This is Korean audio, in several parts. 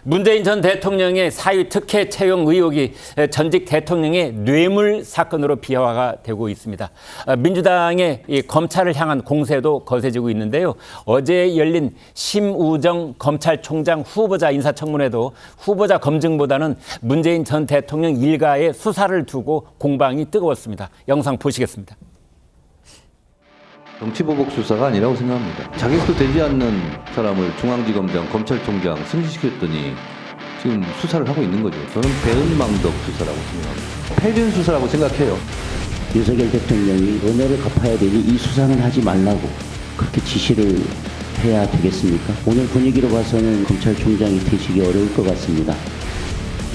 문재인 전 대통령의 사위 특혜 채용 의혹이 전직 대통령의 뇌물 사건으로 비화가 되고 있습니다. 민주당의 이 검찰을 향한 공세도 거세지고 있는데요. 어제 열린 심우정 검찰총장 후보자 인사청문회도 후보자 검증보다는 문재인 전 대통령 일가의 수사를 두고 공방이 뜨거웠습니다. 영상 보시겠습니다. 정치보복 수사가 아니라고 생각합니다. 자격도 되지 않는 사람을 중앙지검장, 검찰총장 승진시켰더니 지금 수사를 하고 있는 거죠. 저는 배은망덕 수사라고 생각합니다. 패륜 수사라고 생각해요. 윤석열 대통령이 은혜를 갚아야 되니 이 수사는 하지 말라고 그렇게 지시를 해야 되겠습니까? 오늘 분위기로 봐서는 검찰총장이 되시기 어려울 것 같습니다.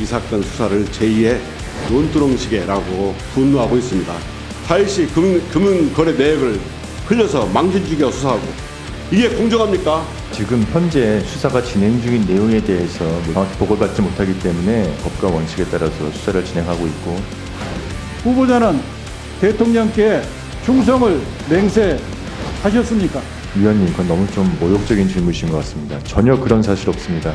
이 사건 수사를 제2의 논두렁시계라고 분노하고 있습니다. 타일시 금융거래 내역을 흘려서 망신주기가 수사하고 이게 공정합니까? 지금 현재 수사가 진행 중인 내용에 대해서 정확히 보고를 받지 못하기 때문에 법과 원칙에 따라서 수사를 진행하고 있고, 후보자는 대통령께 충성을 맹세하셨습니까? 위원님, 그건 너무 좀 모욕적인 질문이신 것 같습니다. 전혀 그런 사실 없습니다.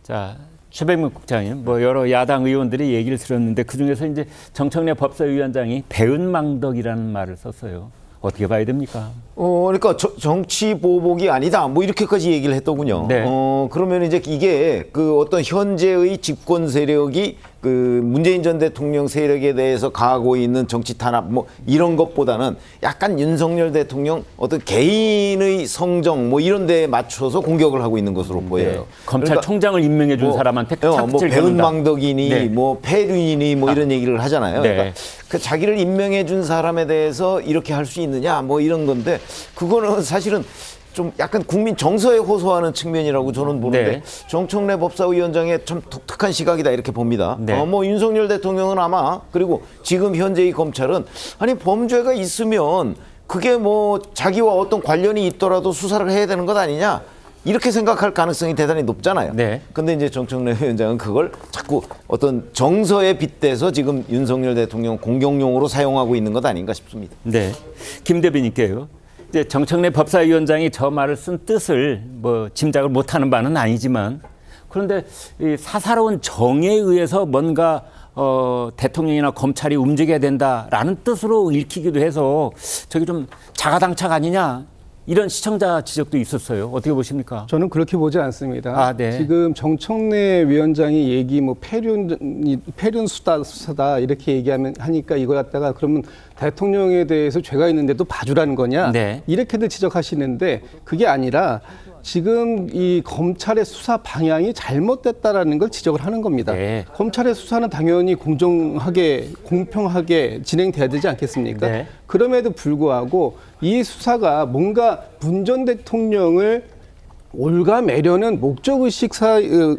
자, 최백문 국장님, 여러 야당 의원들이 얘기를 들었는데 그중에서 이제 정청래 법사위원장이 배은망덕이라는 말을 썼어요. 어떻게 봐야 됩니까? 그러니까 정치 보복이 아니다. 뭐 이렇게까지 얘기를 했더군요. 네. 그러면 이제 이게 그 어떤 현재의 집권 세력이 그 문재인 전 대통령 세력에 대해서 가하고 있는 정치 탄압 뭐 이런 것보다는 약간 윤석열 대통령 어떤 개인의 성정 뭐 이런 데에 맞춰서 공격을 하고 있는 것으로 보여요. 네. 검찰총장을 임명해 준 사람한테 뭐 배은망덕이니 네. 뭐 패륜이니 뭐 이런 얘기를 하잖아요. 네. 그러니까 그 자기를 임명해 준 사람에 대해서 이렇게 할 수 있느냐 뭐 이런 건데 그거는 사실은 좀 약간 국민 정서에 호소하는 측면이라고 저는 보는데 네. 정청래 법사위원장의 참 독특한 시각이다 이렇게 봅니다. 네. 뭐 윤석열 대통령은 아마 그리고 지금 현재의 검찰은 아니 범죄가 있으면 그게 뭐 자기와 어떤 관련이 있더라도 수사를 해야 되는 것 아니냐 이렇게 생각할 가능성이 대단히 높잖아요. 네. 근데 이제 정청래 위원장은 그걸 자꾸 어떤 정서에 빗대서 지금 윤석열 대통령 공격용으로 사용하고 있는 것 아닌가 싶습니다. 네, 김 대변인께요. 이제 정청래 법사위원장이 저 말을 쓴 뜻을 짐작을 못하는 바는 아니지만 그런데 이 사사로운 정에 의해서 뭔가 대통령이나 검찰이 움직여야 된다라는 뜻으로 읽히기도 해서 저기 좀 자가당착 아니냐 이런 시청자 지적도 있었어요. 어떻게 보십니까? 저는 그렇게 보지 않습니다. 아, 네. 지금 정청래 위원장이 얘기 패륜 수사다 이렇게 하니까 이거 갖다가 그러면 대통령에 대해서 죄가 있는데도 봐주라는 거냐? 네. 이렇게들 지적하시는데 그게 아니라 지금 이 검찰의 수사 방향이 잘못됐다라는 걸 지적을 하는 겁니다. 네. 검찰의 수사는 당연히 공정하게 공평하게 진행돼야 되지 않겠습니까? 네. 그럼에도 불구하고 이 수사가 뭔가 문 전 대통령을 올가매려는 목적의식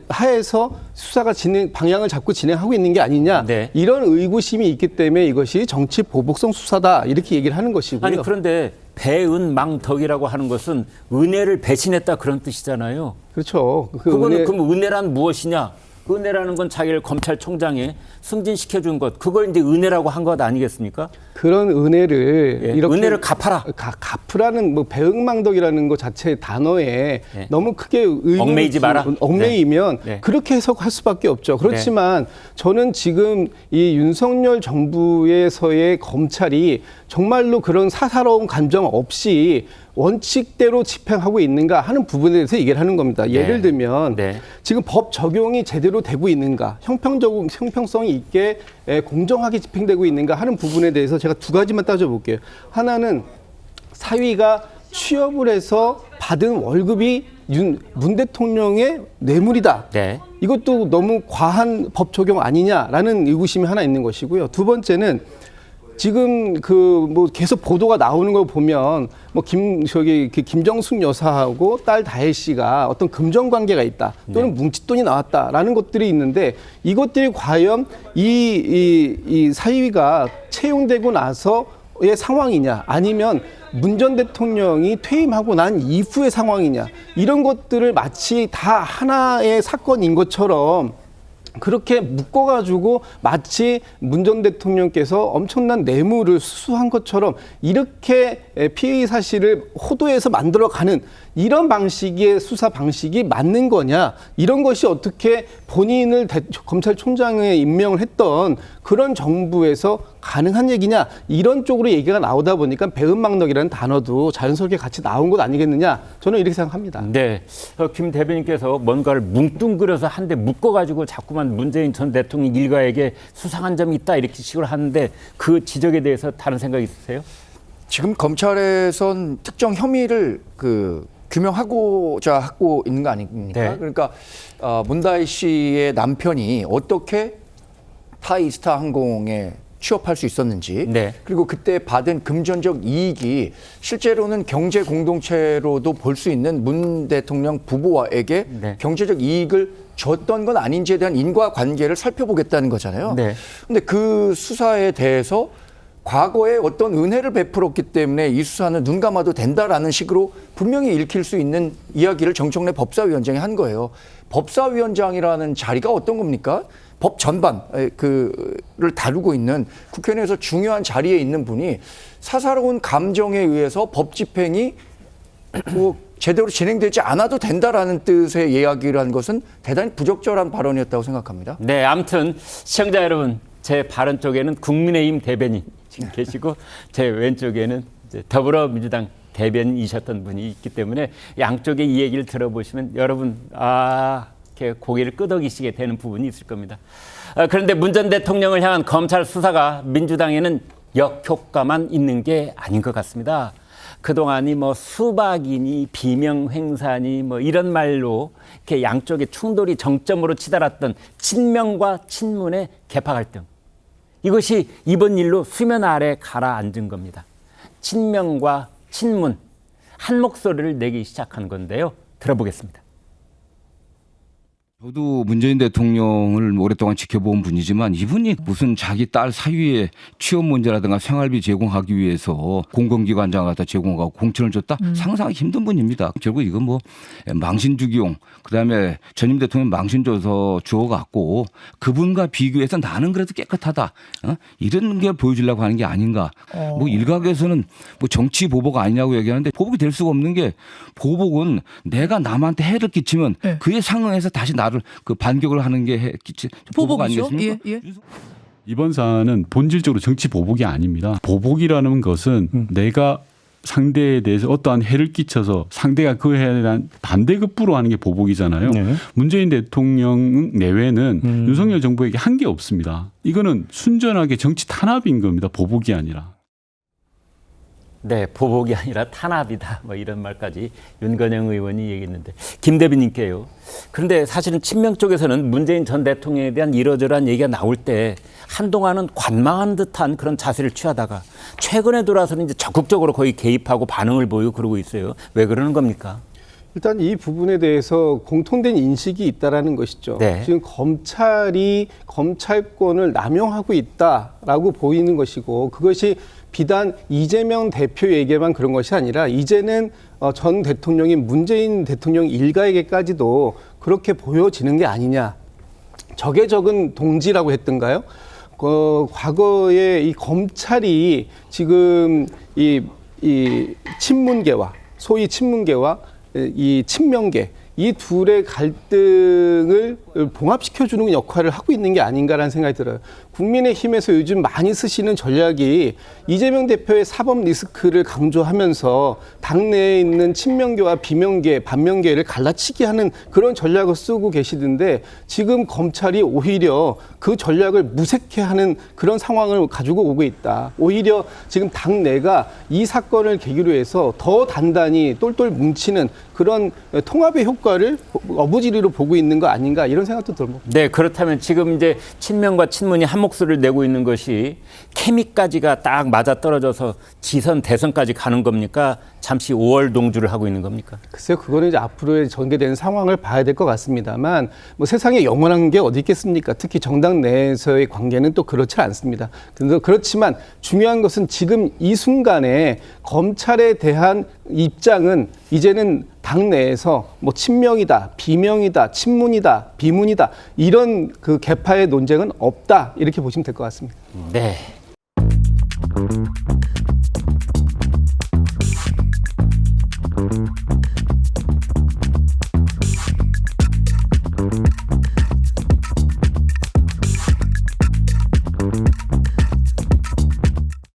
하에서 수사가 방향을 잡고 진행하고 있는 게 아니냐 네. 이런 의구심이 있기 때문에 이것이 정치 보복성 수사다 이렇게 얘기를 하는 것이고요. 아니 그런데 배은망덕이라고 하는 것은 은혜를 배신했다 그런 뜻이잖아요. 그렇죠. 그거는 그럼 은혜란 무엇이냐? 은혜라는 건 자기를 검찰총장에 승진시켜준 것, 그걸 이제 은혜라고 한 것 아니겠습니까? 그런 은혜를 예, 이렇게 은혜를 갚아라. 갚으라는 배은망덕이라는 것 자체 단어에 네. 너무 크게 얽매이지 마라. 얽매이면 네. 그렇게 해석할 수밖에 없죠. 그렇지만 저는 지금 이 윤석열 정부에서의 검찰이 정말로 그런 사사로운 감정 없이 원칙대로 집행하고 있는가 하는 부분에 대해서 얘기를 하는 겁니다. 예를 들면 지금 법 적용이 제대로 되고 있는가, 형평성이 있게 공정하게 집행되고 있는가 하는 부분에 대해서 제가 두 가지만 따져볼게요. 하나는 사위가 취업을 해서 받은 월급이 문 대통령의 뇌물이다. 네. 이것도 너무 과한 법 적용 아니냐라는 의구심이 하나 있는 것이고요. 두 번째는 지금 계속 보도가 나오는 걸 보면 김정숙 여사하고 딸 다혜 씨가 어떤 금전 관계가 있다 또는 뭉칫돈이 나왔다라는 것들이 있는데 이것들이 과연 이 사위가 채용되고 나서의 상황이냐 아니면 문 전 대통령이 퇴임하고 난 이후의 상황이냐 이런 것들을 마치 다 하나의 사건인 것처럼 그렇게 묶어가지고 마치 문 전 대통령께서 엄청난 뇌물을 수수한 것처럼 이렇게 피의 사실을 호도해서 만들어가는 이런 방식의 수사 방식이 맞는 거냐, 이런 것이 어떻게 본인을 검찰총장에 임명을 했던 그런 정부에서 가능한 얘기냐, 이런 쪽으로 얘기가 나오다 보니까 배은망덕이라는 단어도 자연스럽게 같이 나온 것 아니겠느냐, 저는 이렇게 생각합니다. 네, 김 대변인께서 뭔가를 뭉뚱그려서 한 대 묶어가지고 자꾸만 문재인 전 대통령 일가에게 수상한 점이 있다 이렇게 식으로 하는데 그 지적에 대해서 다른 생각 있으세요? 지금 검찰에선 특정 혐의를 규명하고자 하고 있는 거 아닙니까? 네. 그러니까 문다희 씨의 남편이 어떻게 타이스타 항공에 취업할 수 있었는지, 네. 그리고 그때 받은 금전적 이익이 실제로는 경제 공동체로도 볼 수 있는 문 대통령 부부에게 네. 경제적 이익을 줬던 건 아닌지에 대한 인과관계를 살펴보겠다는 거잖아요. 네. 근데 그 수사에 대해서 과거에 어떤 은혜를 베풀었기 때문에 이 수사는 눈 감아도 된다라는 식으로 분명히 읽힐 수 있는 이야기를 정청래 법사위원장이 한 거예요. 법사위원장이라는 자리가 어떤 겁니까? 법 전반을 다루고 있는 국회의원에서 중요한 자리에 있는 분이 사사로운 감정에 의해서 법 집행이 제대로 진행되지 않아도 된다라는 뜻의 이야기를 한 것은 대단히 부적절한 발언이었다고 생각합니다. 네, 아무튼 시청자 여러분, 제 발언 쪽에는 국민의힘 대변인 지금 계시고 제 왼쪽에는 이제 더불어민주당 대변인이셨던 분이 있기 때문에 양쪽의 이 얘기를 들어보시면 여러분 이렇게 고개를 끄덕이시게 되는 부분이 있을 겁니다. 그런데 문 전 대통령을 향한 검찰 수사가 민주당에는 역효과만 있는 게 아닌 것 같습니다. 그동안이 수박이니 비명횡사니 이런 말로 이렇게 양쪽의 충돌이 정점으로 치달았던 친명과 친문의 개파 갈등. 이것이 이번 일로 수면 아래 가라앉은 겁니다. 친명과 친문, 한 목소리를 내기 시작한 건데요. 들어보겠습니다. 저도 문재인 대통령을 오랫동안 지켜본 분이지만 이분이 무슨 자기 딸 사위의 취업 문제라든가 생활비 제공하기 위해서 공공기관장 갖다 제공하고 공천을 줬다? 상상하기 힘든 분입니다. 결국 이건 망신주기용, 그다음에 전임 대통령 망신 줘서 주워갖고 그분과 비교해서 나는 그래도 깨끗하다. 이런 게 보여주려고 하는 게 아닌가. 일각에서는 정치 보복 아니냐고 얘기하는데 보복이 될 수가 없는 게, 보복은 내가 남한테 해를 끼치면 그에 상응해서 다시 나를 반격을 하는 게 보복 아니겠습니까? 예. 이번 사안은 본질적으로 정치 보복이 아닙니다. 보복이라는 것은 내가 상대에 대해서 어떠한 해를 끼쳐서 상대가 그 해에 대한 반대급부로 하는 게 보복이잖아요. 네. 문재인 대통령 내외는 윤석열 정부에게 한 게 없습니다. 이거는 순전하게 정치 탄압인 겁니다. 보복이 아니라. 네, 보복이 아니라 탄압이다. 이런 말까지 윤건영 의원이 얘기했는데, 김 대변인께요. 그런데 사실은 친명 쪽에서는 문재인 전 대통령에 대한 이러저러한 얘기가 나올 때 한동안은 관망한 듯한 그런 자세를 취하다가 최근에 돌아서는 이제 적극적으로 거의 개입하고 반응을 보이고 그러고 있어요. 왜 그러는 겁니까? 일단 이 부분에 대해서 공통된 인식이 있다라는 것이죠. 네. 지금 검찰이 검찰권을 남용하고 있다라고 보이는 것이고, 그것이 비단 이재명 대표에게만 그런 것이 아니라 이제는 전 대통령인 문재인 대통령 일가에게까지도 그렇게 보여지는 게 아니냐. 적에 적은 동지라고 했던가요? 과거에 이 검찰이 지금 이 친문계와 소위 친문계와 이 친명계, 이 둘의 갈등을 봉합시켜주는 역할을 하고 있는 게 아닌가라는 생각이 들어요. 국민의힘에서 요즘 많이 쓰시는 전략이 이재명 대표의 사법 리스크를 강조하면서 당내에 있는 친명계와 비명계, 반명계를 갈라치기 하는 그런 전략을 쓰고 계시던데, 지금 검찰이 오히려 그 전략을 무색해하는 그런 상황을 가지고 오고 있다. 오히려 지금 당내가 이 사건을 계기로 해서 더 단단히 똘똘 뭉치는 그런 통합의 효과를 어부지리로 보고 있는 거 아닌가, 이런 생각도 들어요. 네, 그렇다면 지금 이제 친명과 친문이 한 목소리를 내고 있는 것이 케미까지가 딱 맞아 떨어져서 지선 대선까지 가는 겁니까? 잠시 5월 동주를 하고 있는 겁니까? 글쎄요, 그거는 이제 앞으로의 전개되는 상황을 봐야 될 것 같습니다만, 세상에 영원한 게 어디 있겠습니까? 특히 정당 내에서의 관계는 또 그렇지 않습니다. 그렇지만 중요한 것은 지금 이 순간에 검찰에 대한 입장은 이제는 당내에서 친명이다, 비명이다, 친문이다, 비문이다, 이런 그 계파의 논쟁은 없다, 이렇게 보시면 될 것 같습니다. 네. 있습니다.